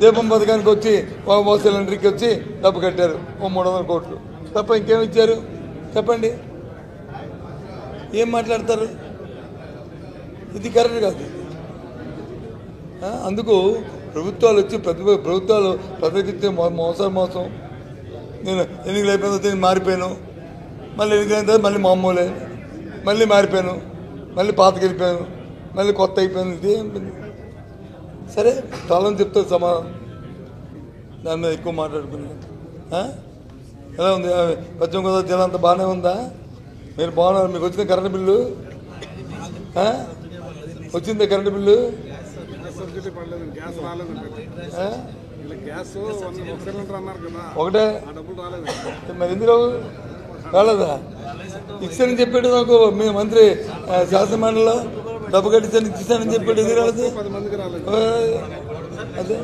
దీపం పథకానికి వచ్చి ఓ సిలిండర్కి వచ్చి డబ్బు కట్టారు ఓ 300 కోట్లు తప్ప ఇంకేమి ఇచ్చారు చెప్పండి ఏం మాట్లాడతారు ఇది కరెక్ట్ కాదు అందుకు ప్రభుత్వాలు వచ్చి ప్రభుత్వాలు ప్రతికిస్తే మోసం నేను ఎన్నికలు అయిపోయిన తర్వాత మారిపోయాను మళ్ళీ ఎన్నికలైన తర్వాత మళ్ళీ మామూలే మళ్ళీ మారిపోయాను మళ్ళీ పాతకి వెళ్ళిపోయాను మళ్ళీ కొత్త అయిపోయాను ఇదేం సరే చాలా చెప్తారు సమాధానం దాని మీద ఎక్కువ మాట్లాడుకున్నాను ఎలా ఉంది పశ్చిమ గోదావరి జిల్లా అంతా బాగానే ఉందా మీరు బాగున్నారు మీకు వచ్చిన కరెంటు బిల్లు వచ్చిందా కరెంటు బిల్లు ఒకటే మరి ఎందుకు రాలేదా ఇచ్చానని చెప్పాడు నాకు మీ మంత్రి శాసనమండలిలో డబ్బు కట్టించాను ఇచ్చానని చెప్పాడు ఎందుకు రాలేదు అదే